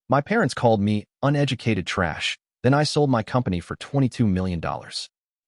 My parents called me uneducated trash. Then I sold my company for $22 million.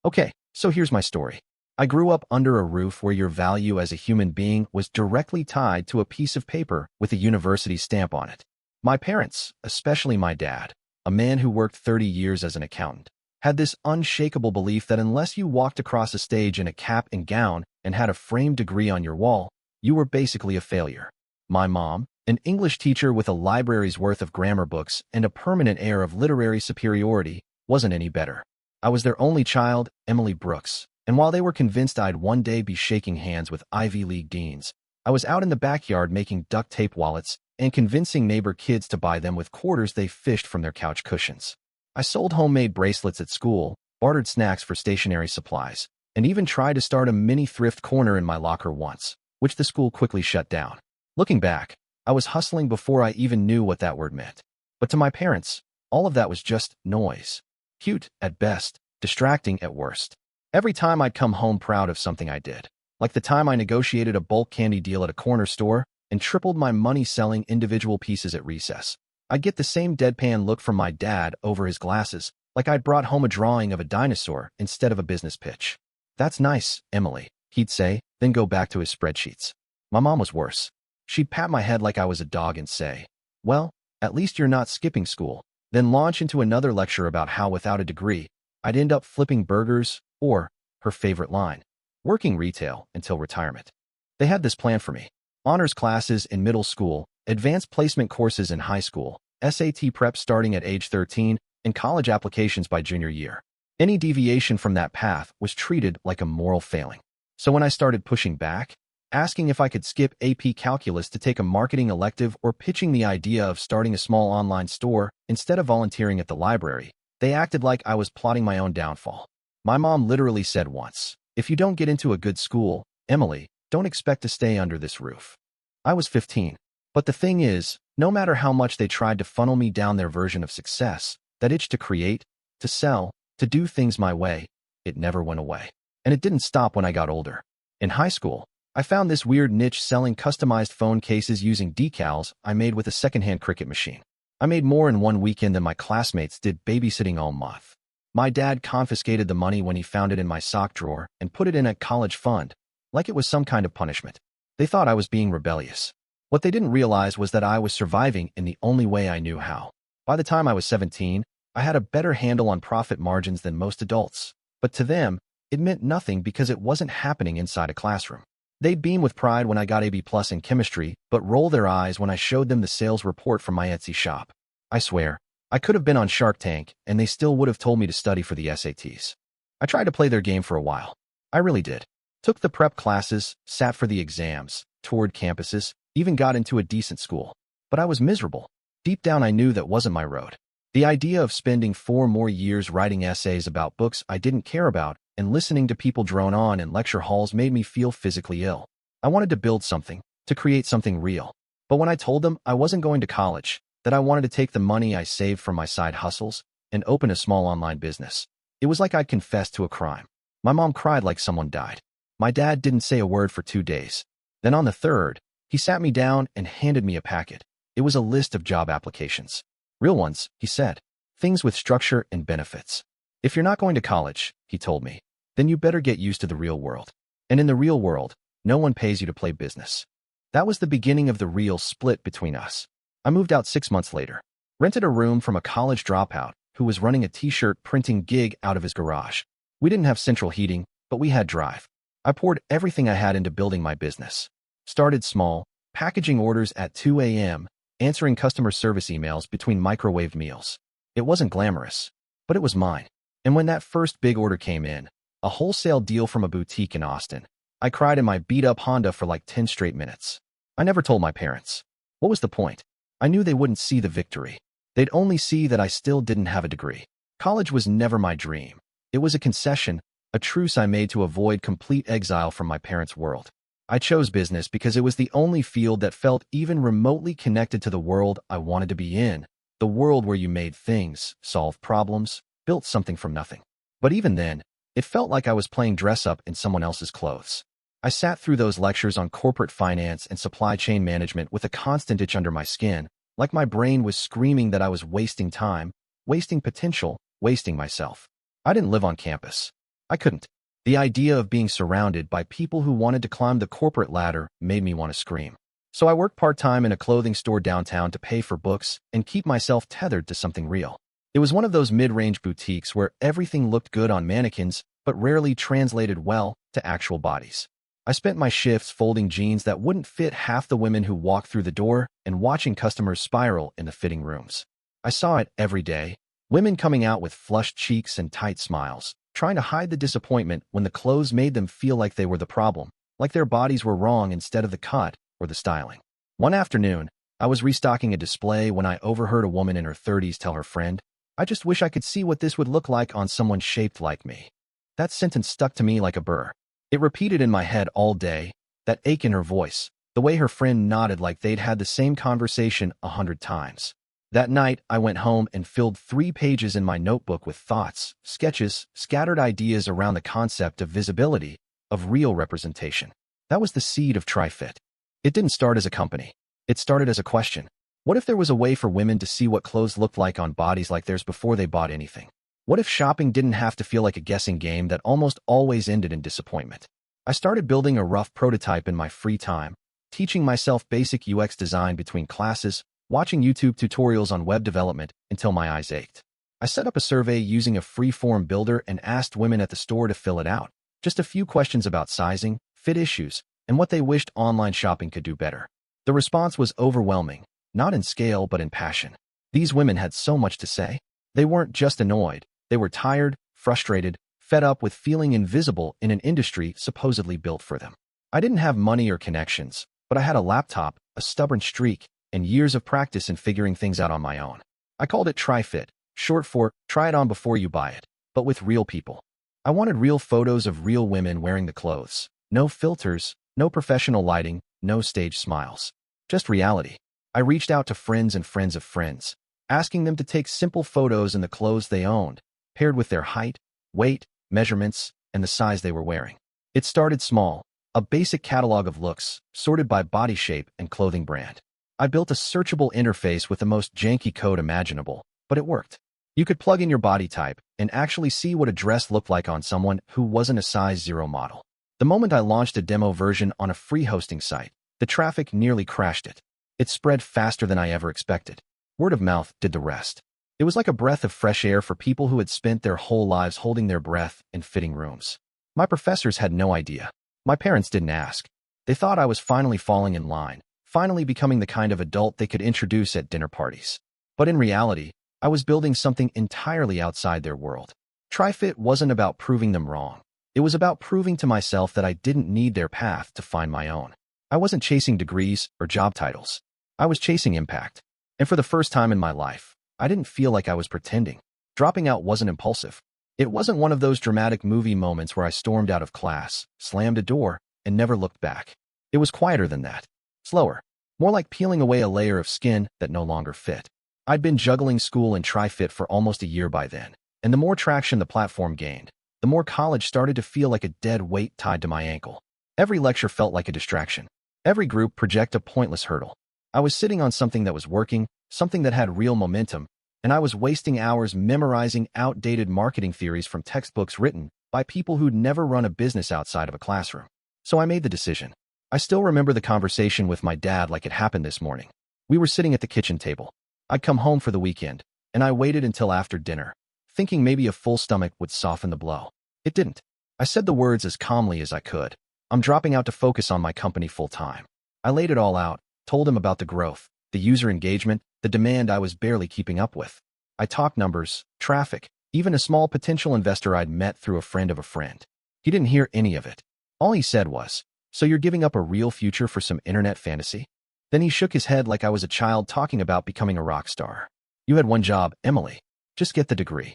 Okay, so here's my story. I grew up under a roof where your value as a human being was directly tied to a piece of paper with a university stamp on it. My parents, especially my dad, a man who worked 30 years as an accountant, had this unshakable belief that unless you walked across a stage in a cap and gown and had a framed degree on your wall, you were basically a failure. My mom, an English teacher with a library's worth of grammar books and a permanent air of literary superiority, wasn't any better. I was their only child, Emily Brooks, and while they were convinced I'd one day be shaking hands with Ivy League deans, I was out in the backyard making duct tape wallets and convincing neighbor kids to buy them with quarters they fished from their couch cushions. I sold homemade bracelets at school, bartered snacks for stationery supplies, and even tried to start a mini thrift corner in my locker once, which the school quickly shut down. Looking back, I was hustling before I even knew what that word meant. But to my parents, all of that was just noise. Cute at best, distracting at worst. Every time I'd come home proud of something I did, like the time I negotiated a bulk candy deal at a corner store and tripled my money selling individual pieces at recess, I'd get the same deadpan look from my dad over his glasses, like I'd brought home a drawing of a dinosaur instead of a business pitch. "That's nice, Emily," he'd say, then go back to his spreadsheets. My mom was worse. She'd pat my head like I was a dog and say, "Well, at least you're not skipping school," then launch into another lecture about how without a degree, I'd end up flipping burgers or, her favorite line, working retail until retirement. They had this plan for me: honors classes in middle school, advanced placement courses in high school, SAT prep starting at age 13, and college applications by junior year. Any deviation from that path was treated like a moral failing. So when I started pushing back, asking if I could skip AP Calculus to take a marketing elective or pitching the idea of starting a small online store instead of volunteering at the library, they acted like I was plotting my own downfall. My mom literally said once, "If you don't get into a good school, Emily, don't expect to stay under this roof." I was 15. But the thing is, no matter how much they tried to funnel me down their version of success, that itch to create, to sell, to do things my way, it never went away. And it didn't stop when I got older. In high school, I found this weird niche selling customized phone cases using decals I made with a secondhand Cricut machine. I made more in one weekend than my classmates did babysitting all month. My dad confiscated the money when he found it in my sock drawer and put it in a college fund, like it was some kind of punishment. They thought I was being rebellious. What they didn't realize was that I was surviving in the only way I knew how. By the time I was 17, I had a better handle on profit margins than most adults. But to them, it meant nothing because it wasn't happening inside a classroom. They'd beam with pride when I got a B+ in chemistry, but roll their eyes when I showed them the sales report from my Etsy shop. I swear, I could have been on Shark Tank, and they still would have told me to study for the SATs. I tried to play their game for a while. I really did. Took the prep classes, sat for the exams, toured campuses, even got into a decent school. But I was miserable. Deep down I knew that wasn't my road. The idea of spending 4 more years writing essays about books I didn't care about and listening to people drone on in lecture halls made me feel physically ill. I wanted to build something, to create something real. But when I told them I wasn't going to college, that I wanted to take the money I saved from my side hustles and open a small online business, it was like I'd confessed to a crime. My mom cried like someone died. My dad didn't say a word for 2 days. Then on the third, he sat me down and handed me a packet. It was a list of job applications. Real ones, he said. Things with structure and benefits. "If you're not going to college," he told me, "then you better get used to the real world. And in the real world, no one pays you to play business." That was the beginning of the real split between us. I moved out 6 months later. Rented a room from a college dropout who was running a t-shirt printing gig out of his garage. We didn't have central heating, but we had drive. I poured everything I had into building my business. Started small, packaging orders at 2 a.m., answering customer service emails between microwaved meals. It wasn't glamorous, but it was mine. And when that first big order came in, a wholesale deal from a boutique in Austin, I cried in my beat-up Honda for like 10 straight minutes. I never told my parents. What was the point? I knew they wouldn't see the victory. They'd only see that I still didn't have a degree. College was never my dream. It was a concession, a truce I made to avoid complete exile from my parents' world. I chose business because it was the only field that felt even remotely connected to the world I wanted to be in, the world where you made things, solved problems, built something from nothing. But even then, it felt like I was playing dress-up in someone else's clothes. I sat through those lectures on corporate finance and supply chain management with a constant itch under my skin, Like my brain was screaming that I was wasting time, wasting potential, wasting myself. I didn't live on campus. I couldn't. The idea of being surrounded by people who wanted to climb the corporate ladder made me want to scream. So I worked part-time in a clothing store downtown to pay for books and keep myself tethered to something real. It was one of those mid-range boutiques where everything looked good on mannequins, but rarely translated well to actual bodies. I spent my shifts folding jeans that wouldn't fit half the women who walked through the door and watching customers spiral in the fitting rooms. I saw it every day, women coming out with flushed cheeks and tight smiles, trying to hide the disappointment when the clothes made them feel like they were the problem, like their bodies were wrong instead of the cut or the styling. One afternoon, I was restocking a display when I overheard a woman in her 30s tell her friend, "I just wish I could see what this would look like on someone shaped like me." That sentence stuck to me like a burr. It repeated in my head all day, that ache in her voice, the way her friend nodded like they'd had the same conversation 100 times. That night, I went home and filled 3 pages in my notebook with thoughts, sketches, scattered ideas around the concept of visibility, of real representation. That was the seed of TriFit. It didn't start as a company. It started as a question. What if there was a way for women to see what clothes looked like on bodies like theirs before they bought anything? What if shopping didn't have to feel like a guessing game that almost always ended in disappointment? I started building a rough prototype in my free time, teaching myself basic UX design between classes, watching YouTube tutorials on web development until my eyes ached. I set up a survey using a free-form builder and asked women at the store to fill it out. Just a few questions about sizing, fit issues, and what they wished online shopping could do better. The response was overwhelming, not in scale but in passion. These women had so much to say. They weren't just annoyed, they were tired, frustrated, fed up with feeling invisible in an industry supposedly built for them. I didn't have money or connections, but I had a laptop, a stubborn streak, and years of practice in figuring things out on my own. I called it TriFit, short for Try It On Before You Buy It, but with real people. I wanted real photos of real women wearing the clothes. No filters, no professional lighting, no staged smiles. Just reality. I reached out to friends and friends of friends, asking them to take simple photos in the clothes they owned, paired with their height, weight, measurements, and the size they were wearing. It started small, a basic catalog of looks, sorted by body shape and clothing brand. I built a searchable interface with the most janky code imaginable, but it worked. You could plug in your body type and actually see what a dress looked like on someone who wasn't a size 0 model. The moment I launched a demo version on a free hosting site, the traffic nearly crashed it. It spread faster than I ever expected. Word of mouth did the rest. It was like a breath of fresh air for people who had spent their whole lives holding their breath in fitting rooms. My professors had no idea. My parents didn't ask. They thought I was finally falling in line, finally becoming the kind of adult they could introduce at dinner parties. But in reality, I was building something entirely outside their world. TriFit wasn't about proving them wrong. It was about proving to myself that I didn't need their path to find my own. I wasn't chasing degrees or job titles. I was chasing impact. And for the first time in my life, I didn't feel like I was pretending. Dropping out wasn't impulsive. It wasn't one of those dramatic movie moments where I stormed out of class, slammed a door, and never looked back. It was quieter than that. Slower. More like peeling away a layer of skin that no longer fit. I'd been juggling school and TriFit for almost a year by then, and the more traction the platform gained, the more college started to feel like a dead weight tied to my ankle. Every lecture felt like a distraction. Every group project a pointless hurdle. I was sitting on something that was working, something that had real momentum, and I was wasting hours memorizing outdated marketing theories from textbooks written by people who'd never run a business outside of a classroom. So I made the decision. I still remember the conversation with my dad like it happened this morning. We were sitting at the kitchen table. I'd come home for the weekend, and I waited until after dinner, thinking maybe a full stomach would soften the blow. It didn't. I said the words as calmly as I could. I'm dropping out to focus on my company full-time. I laid it all out, told him about the growth, the user engagement, the demand I was barely keeping up with. I talked numbers, traffic, even a small potential investor I'd met through a friend of a friend. He didn't hear any of it. All he said was, "So you're giving up a real future for some internet fantasy?" Then he shook his head like I was a child talking about becoming a rock star. "You had one job, Emily. Just get the degree."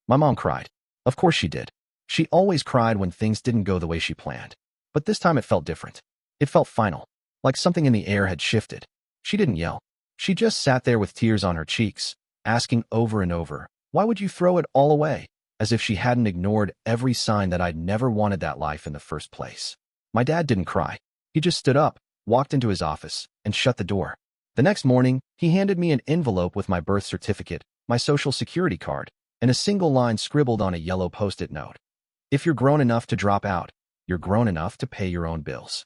My mom cried. Of course she did. She always cried when things didn't go the way she planned. But this time it felt different. It felt final, like something in the air had shifted. She didn't yell. She just sat there with tears on her cheeks, asking over and over, "Why would you throw it all away?" As if she hadn't ignored every sign that I'd never wanted that life in the first place. My dad didn't cry. He just stood up, walked into his office, and shut the door. The next morning, he handed me an envelope with my birth certificate, my social security card, and a single line scribbled on a yellow post-it note. If you're grown enough to drop out, you're grown enough to pay your own bills.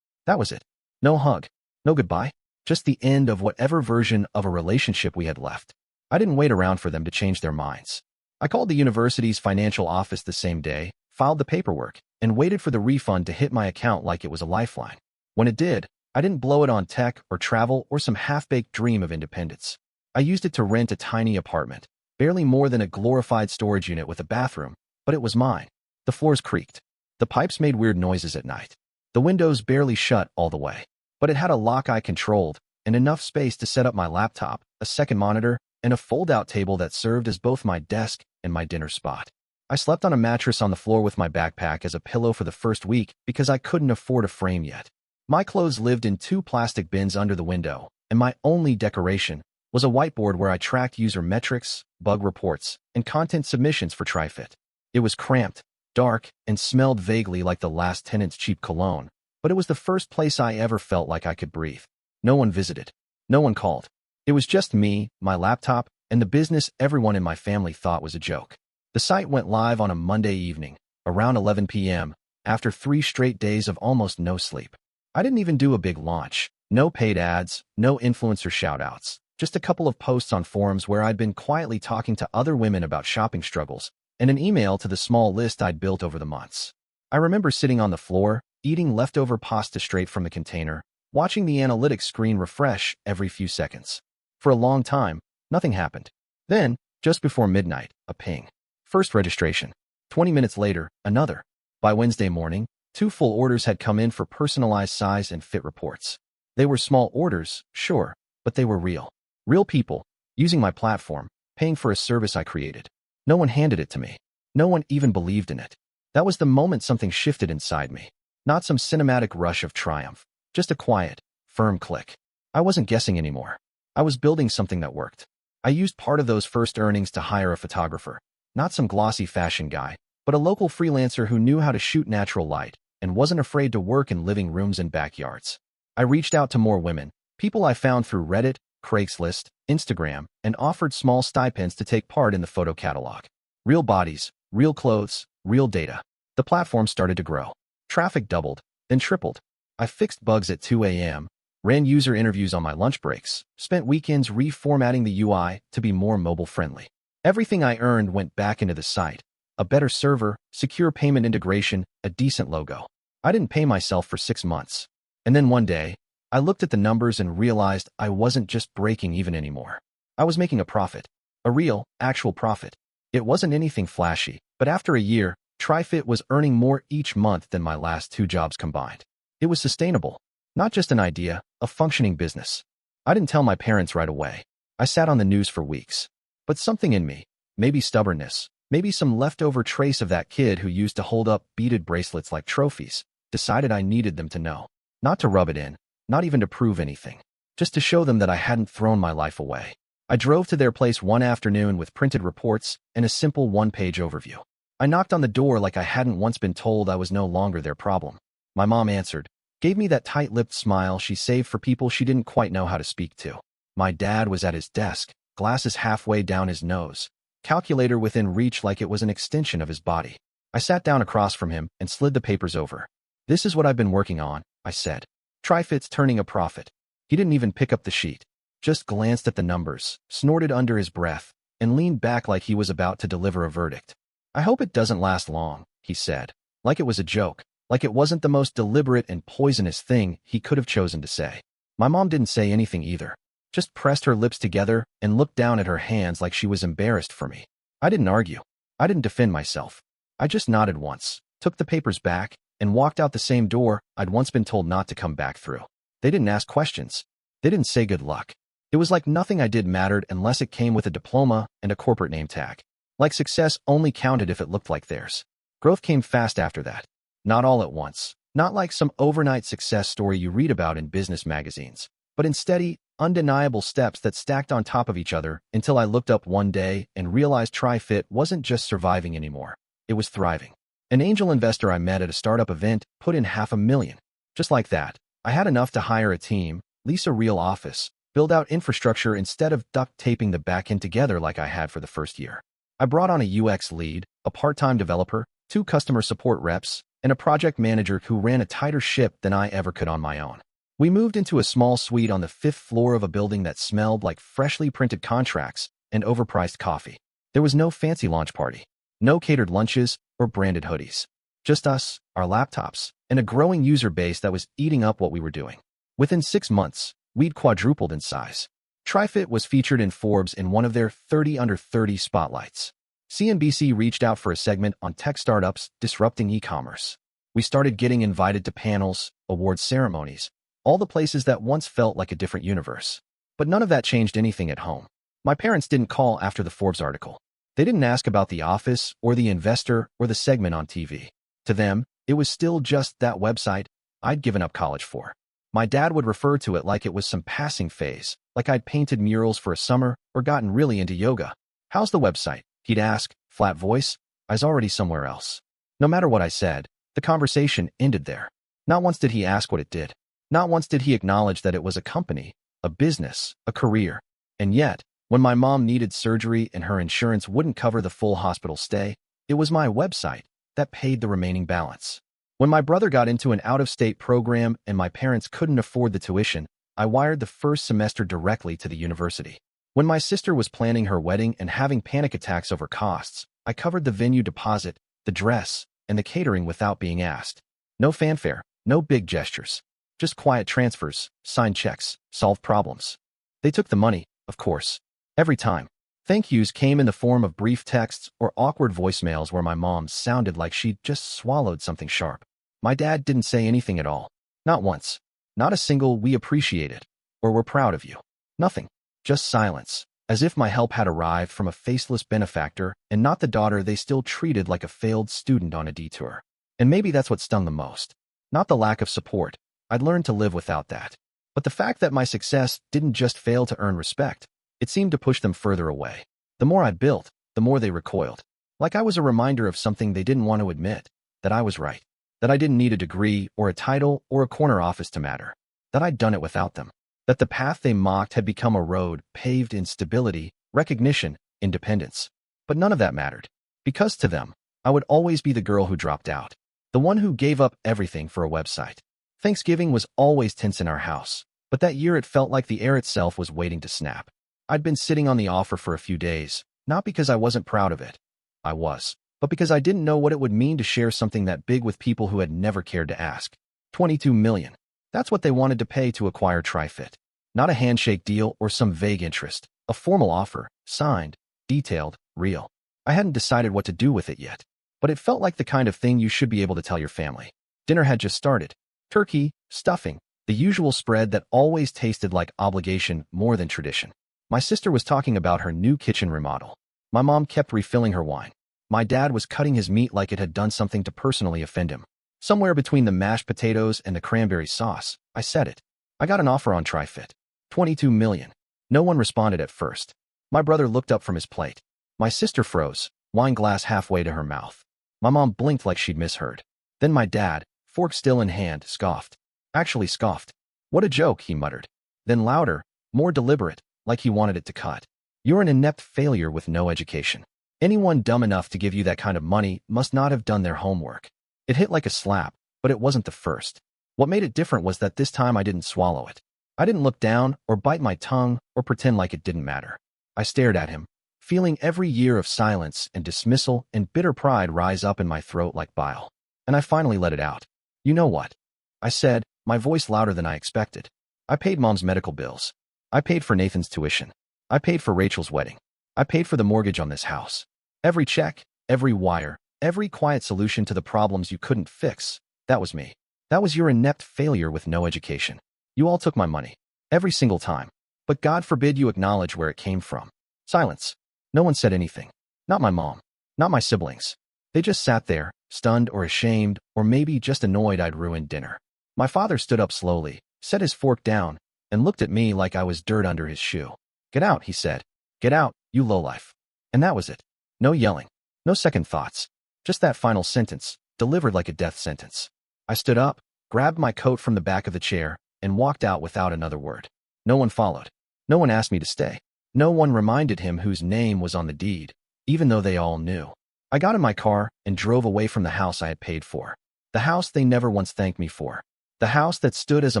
That was it. No hug, no goodbye, just the end of whatever version of a relationship we had left. I didn't wait around for them to change their minds. I called the university's financial office the same day, filed the paperwork, and waited for the refund to hit my account like it was a lifeline. When it did, I didn't blow it on tech or travel or some half-baked dream of independence. I used it to rent a tiny apartment, barely more than a glorified storage unit with a bathroom, but it was mine. The floors creaked. The pipes made weird noises at night. The windows barely shut all the way. But it had a lock I controlled and enough space to set up my laptop, a second monitor, and a fold-out table that served as both my desk and my dinner spot. I slept on a mattress on the floor with my backpack as a pillow for the first week because I couldn't afford a frame yet. My clothes lived in 2 plastic bins under the window, and my only decoration was a whiteboard where I tracked user metrics, bug reports, and content submissions for TriFit. It was cramped, dark, and smelled vaguely like the last tenant's cheap cologne, but it was the first place I ever felt like I could breathe. No one visited. No one called. It was just me, my laptop, and the business everyone in my family thought was a joke. The site went live on a Monday evening, around 11 p.m., after 3 straight days of almost no sleep. I didn't even do a big launch. No paid ads, no influencer shoutouts, just a couple of posts on forums where I'd been quietly talking to other women about shopping struggles, and an email to the small list I'd built over the months. I remember sitting on the floor, eating leftover pasta straight from the container, watching the analytics screen refresh every few seconds. For a long time, nothing happened. Then, just before midnight, a ping. First registration. 20 minutes later, another. By Wednesday morning, 2 full orders had come in for personalized size and fit reports. They were small orders, sure, but they were real. Real people, using my platform, paying for a service I created. No one handed it to me. No one even believed in it. That was the moment something shifted inside me. Not some cinematic rush of triumph, just a quiet, firm click. I wasn't guessing anymore. I was building something that worked. I used part of those first earnings to hire a photographer, not some glossy fashion guy, but a local freelancer who knew how to shoot natural light and wasn't afraid to work in living rooms and backyards. I reached out to more women, people I found through Reddit, Craigslist, Instagram, and offered small stipends to take part in the photo catalog. Real bodies, real clothes, real data. The platform started to grow. Traffic doubled, then tripled. I fixed bugs at 2 a.m., ran user interviews on my lunch breaks, spent weekends reformatting the UI to be more mobile-friendly. Everything I earned went back into the site. A better server, secure payment integration, a decent logo. I didn't pay myself for 6 months. And then one day, I looked at the numbers and realized I wasn't just breaking even anymore. I was making a profit. A real, actual profit. It wasn't anything flashy, but after a year, TriFit was earning more each month than my last 2 jobs combined. It was sustainable. Not just an idea, a functioning business. I didn't tell my parents right away. I sat on the news for weeks. But something in me, maybe stubbornness, maybe some leftover trace of that kid who used to hold up beaded bracelets like trophies, decided I needed them to know. Not to rub it in, not even to prove anything. Just to show them that I hadn't thrown my life away. I drove to their place one afternoon with printed reports and a simple 1-page overview. I knocked on the door like I hadn't once been told I was no longer their problem. My mom answered, gave me that tight-lipped smile she saved for people she didn't quite know how to speak to. My dad was at his desk, glasses halfway down his nose, calculator within reach like it was an extension of his body. I sat down across from him and slid the papers over. This is what I've been working on, I said. TriFit's turning a profit. He didn't even pick up the sheet. Just glanced at the numbers, snorted under his breath, and leaned back like he was about to deliver a verdict. I hope it doesn't last long, he said, like it was a joke, like it wasn't the most deliberate and poisonous thing he could have chosen to say. My mom didn't say anything either, just pressed her lips together and looked down at her hands like she was embarrassed for me. I didn't argue. I didn't defend myself. I just nodded once, took the papers back, and walked out the same door I'd once been told not to come back through. They didn't ask questions. They didn't say good luck. It was like nothing I did mattered unless it came with a diploma and a corporate name tag. Like success only counted if it looked like theirs. Growth came fast after that. Not all at once. Not like some overnight success story you read about in business magazines, but in steady, undeniable steps that stacked on top of each other until I looked up one day and realized TriFit wasn't just surviving anymore. It was thriving. An angel investor I met at a startup event put in $500,000. Just like that, I had enough to hire a team, lease a real office, build out infrastructure instead of duct taping the backend together like I had for the first year. I brought on a UX lead, a part-time developer, 2 customer support reps, and a project manager who ran a tighter ship than I ever could on my own. We moved into a small suite on the 5th floor of a building that smelled like freshly printed contracts and overpriced coffee. There was no fancy launch party, no catered lunches or branded hoodies. Just us, our laptops, and a growing user base that was eating up what we were doing. Within 6 months, we'd quadrupled in size. TriFit was featured in Forbes in one of their 30 under 30 spotlights. CNBC reached out for a segment on tech startups disrupting e-commerce. We started getting invited to panels, awards ceremonies, all the places that once felt like a different universe. But none of that changed anything at home. My parents didn't call after the Forbes article. They didn't ask about The Office or The Investor or the segment on TV. To them, it was still just that website I'd given up college for. My dad would refer to it like it was some passing phase, like I'd painted murals for a summer or gotten really into yoga. "How's the website?" he'd ask, flat voice. I was already somewhere else. No matter what I said, the conversation ended there. Not once did he ask what it did. Not once did he acknowledge that it was a company, a business, a career. And yet, when my mom needed surgery and her insurance wouldn't cover the full hospital stay, it was my website that paid the remaining balance. When my brother got into an out-of-state program and my parents couldn't afford the tuition, I wired the first semester directly to the university. When my sister was planning her wedding and having panic attacks over costs, I covered the venue deposit, the dress, and the catering without being asked. No fanfare, no big gestures. Just quiet transfers, signed checks, solved problems. They took the money, of course. Every time. Thank yous came in the form of brief texts or awkward voicemails where my mom sounded like she'd just swallowed something sharp. My dad didn't say anything at all. Not once. Not a single "we appreciate it" or "we're proud of you." Nothing. Just silence, as if my help had arrived from a faceless benefactor and not the daughter they still treated like a failed student on a detour. And maybe that's what stung the most. Not the lack of support. I'd learned to live without that. But the fact that my success didn't just fail to earn respect. It seemed to push them further away. The more I built, the more they recoiled. Like I was a reminder of something they didn't want to admit, that I was right. That I didn't need a degree or a title or a corner office to matter. That I'd done it without them. That the path they mocked had become a road paved in stability, recognition, independence. But none of that mattered. Because to them, I would always be the girl who dropped out. The one who gave up everything for a website. Thanksgiving was always tense in our house, but that year it felt like the air itself was waiting to snap. I'd been sitting on the offer for a few days, not because I wasn't proud of it. I was. But because I didn't know what it would mean to share something that big with people who had never cared to ask. $22 million. That's what they wanted to pay to acquire TriFit. Not a handshake deal or some vague interest. A formal offer, signed, detailed, real. I hadn't decided what to do with it yet, but it felt like the kind of thing you should be able to tell your family. Dinner had just started. Turkey, stuffing, the usual spread that always tasted like obligation more than tradition. My sister was talking about her new kitchen remodel. My mom kept refilling her wine. My dad was cutting his meat like it had done something to personally offend him. Somewhere between the mashed potatoes and the cranberry sauce, I said it. I got an offer on TriFit. $22 million. No one responded at first. My brother looked up from his plate. My sister froze, wine glass halfway to her mouth. My mom blinked like she'd misheard. Then my dad, fork still in hand, scoffed. Actually scoffed. "What a joke," he muttered. Then louder, more deliberate, like he wanted it to cut. "You're an inept failure with no education. Anyone dumb enough to give you that kind of money must not have done their homework." It hit like a slap, but it wasn't the first. What made it different was that this time I didn't swallow it. I didn't look down or bite my tongue or pretend like it didn't matter. I stared at him, feeling every year of silence and dismissal and bitter pride rise up in my throat like bile. And I finally let it out. "You know what?" I said, my voice louder than I expected. "I paid Mom's medical bills. I paid for Nathan's tuition. I paid for Rachel's wedding. I paid for the mortgage on this house. Every check, every wire, every quiet solution to the problems you couldn't fix, that was me. That was your inept failure with no education. You all took my money. Every single time. But God forbid you acknowledge where it came from." Silence. No one said anything. Not my mom. Not my siblings. They just sat there, stunned or ashamed, or maybe just annoyed I'd ruined dinner. My father stood up slowly, set his fork down, and looked at me like I was dirt under his shoe. "Get out," he said. "Get out, you lowlife." And that was it. No yelling. No second thoughts. Just that final sentence, delivered like a death sentence. I stood up, grabbed my coat from the back of the chair, and walked out without another word. No one followed. No one asked me to stay. No one reminded him whose name was on the deed, even though they all knew. I got in my car and drove away from the house I had paid for. The house they never once thanked me for. The house that stood as a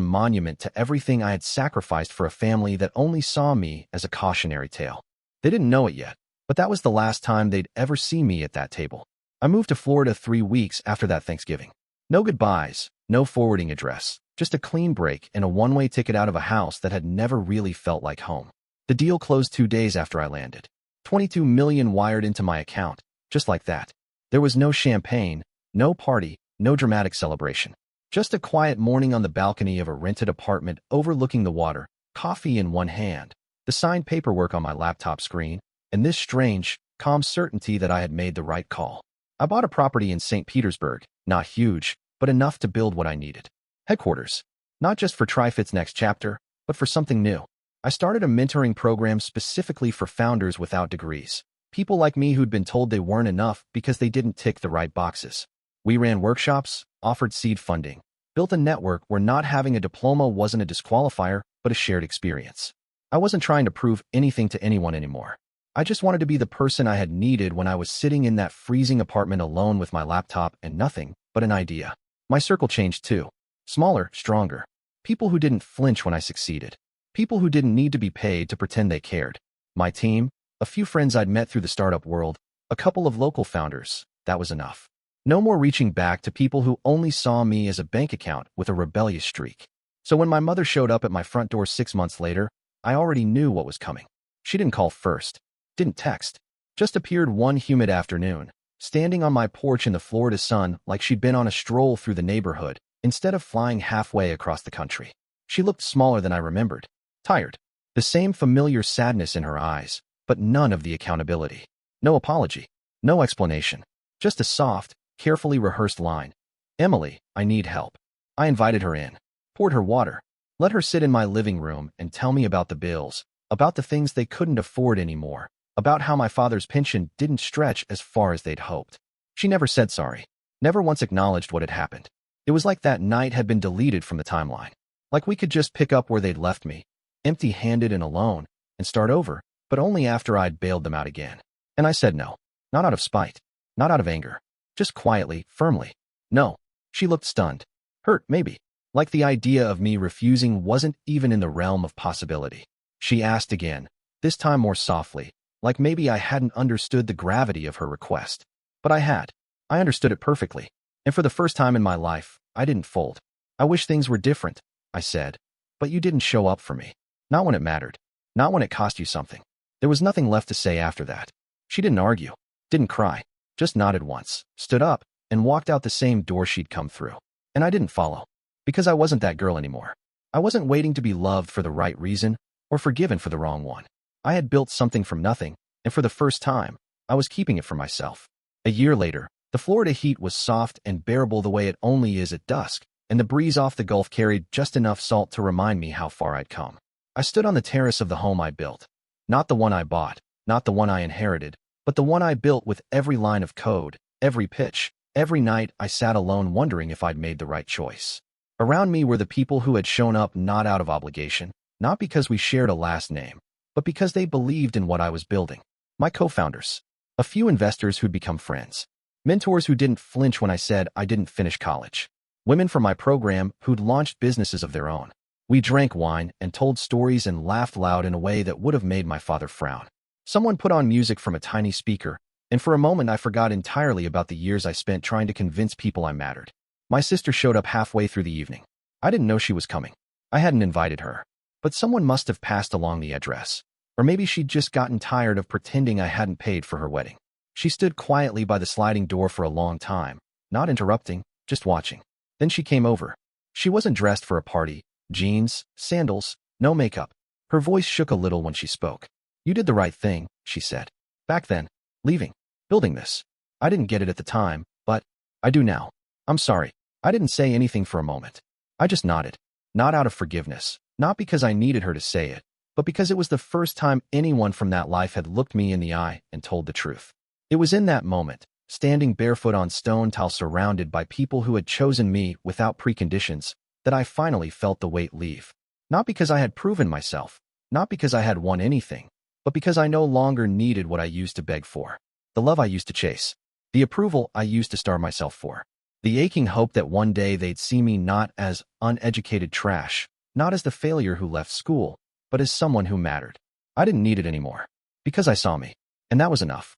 monument to everything I had sacrificed for a family that only saw me as a cautionary tale. They didn't know it yet, but that was the last time they'd ever see me at that table. I moved to Florida 3 weeks after that Thanksgiving. No goodbyes, no forwarding address, just a clean break and a one-way ticket out of a house that had never really felt like home. The deal closed 2 days after I landed. 22 million wired into my account, just like that. There was no champagne, no party, no dramatic celebration. Just a quiet morning on the balcony of a rented apartment overlooking the water, coffee in one hand, the signed paperwork on my laptop screen, and this strange, calm certainty that I had made the right call. I bought a property in St. Petersburg, not huge, but enough to build what I needed. Headquarters. Not just for TriFit's next chapter, but for something new. I started a mentoring program specifically for founders without degrees. People like me who'd been told they weren't enough because they didn't tick the right boxes. We ran workshops, offered seed funding, built a network where not having a diploma wasn't a disqualifier, but a shared experience. I wasn't trying to prove anything to anyone anymore. I just wanted to be the person I had needed when I was sitting in that freezing apartment alone with my laptop and nothing but an idea. My circle changed too. Smaller, stronger. People who didn't flinch when I succeeded. People who didn't need to be paid to pretend they cared. My team, a few friends I'd met through the startup world, a couple of local founders, that was enough. No more reaching back to people who only saw me as a bank account with a rebellious streak. So when my mother showed up at my front door 6 months later, I already knew what was coming. She didn't call first, didn't text, just appeared one humid afternoon, standing on my porch in the Florida sun like she'd been on a stroll through the neighborhood, instead of flying halfway across the country. She looked smaller than I remembered, tired, the same familiar sadness in her eyes, but none of the accountability. No apology, no explanation, just a soft, carefully rehearsed line. "Emily, I need help." I invited her in, poured her water, let her sit in my living room and tell me about the bills, about the things they couldn't afford anymore, about how my father's pension didn't stretch as far as they'd hoped. She never said sorry, never once acknowledged what had happened. It was like that night had been deleted from the timeline. Like we could just pick up where they'd left me, empty-handed and alone, and start over, but only after I'd bailed them out again. And I said no. Not out of spite. Not out of anger. Just quietly, firmly. No. She looked stunned. Hurt, maybe. Like the idea of me refusing wasn't even in the realm of possibility. She asked again, this time more softly, like maybe I hadn't understood the gravity of her request. But I had. I understood it perfectly. And for the first time in my life, I didn't fold. "I wish things were different," I said. "But you didn't show up for me. Not when it mattered. Not when it cost you something." There was nothing left to say after that. She didn't argue. Didn't cry. Just nodded once, stood up, and walked out the same door she'd come through. And I didn't follow. Because I wasn't that girl anymore. I wasn't waiting to be loved for the right reason, or forgiven for the wrong one. I had built something from nothing, and for the first time, I was keeping it for myself. A year later, the Florida heat was soft and bearable the way it only is at dusk, and the breeze off the Gulf carried just enough salt to remind me how far I'd come. I stood on the terrace of the home I built. Not the one I bought, not the one I inherited, but the one I built with every line of code, every pitch. Every night I sat alone wondering if I'd made the right choice. Around me were the people who had shown up not out of obligation, not because we shared a last name, but because they believed in what I was building. My co-founders. A few investors who'd become friends. Mentors who didn't flinch when I said I didn't finish college. Women from my program who'd launched businesses of their own. We drank wine and told stories and laughed loud in a way that would have made my father frown. Someone put on music from a tiny speaker, and for a moment I forgot entirely about the years I spent trying to convince people I mattered. My sister showed up halfway through the evening. I didn't know she was coming. I hadn't invited her. But someone must have passed along the address. Or maybe she'd just gotten tired of pretending I hadn't paid for her wedding. She stood quietly by the sliding door for a long time, not interrupting, just watching. Then she came over. She wasn't dressed for a party. Jeans, sandals, no makeup. Her voice shook a little when she spoke. "You did the right thing," she said. "Back then. Leaving. Building this. I didn't get it at the time, but I do now. I'm sorry." I didn't say anything for a moment. I just nodded. Not out of forgiveness, not because I needed her to say it, but because it was the first time anyone from that life had looked me in the eye and told the truth. It was in that moment, standing barefoot on stone tile surrounded by people who had chosen me without preconditions, that I finally felt the weight leave. Not because I had proven myself, Not because I had won anything, but because I no longer needed what I used to beg for, the love I used to chase, the approval I used to starve myself for, the aching hope that one day they'd see me not as uneducated trash, not as the failure who left school, but as someone who mattered. I didn't need it anymore, because I saw me, and that was enough.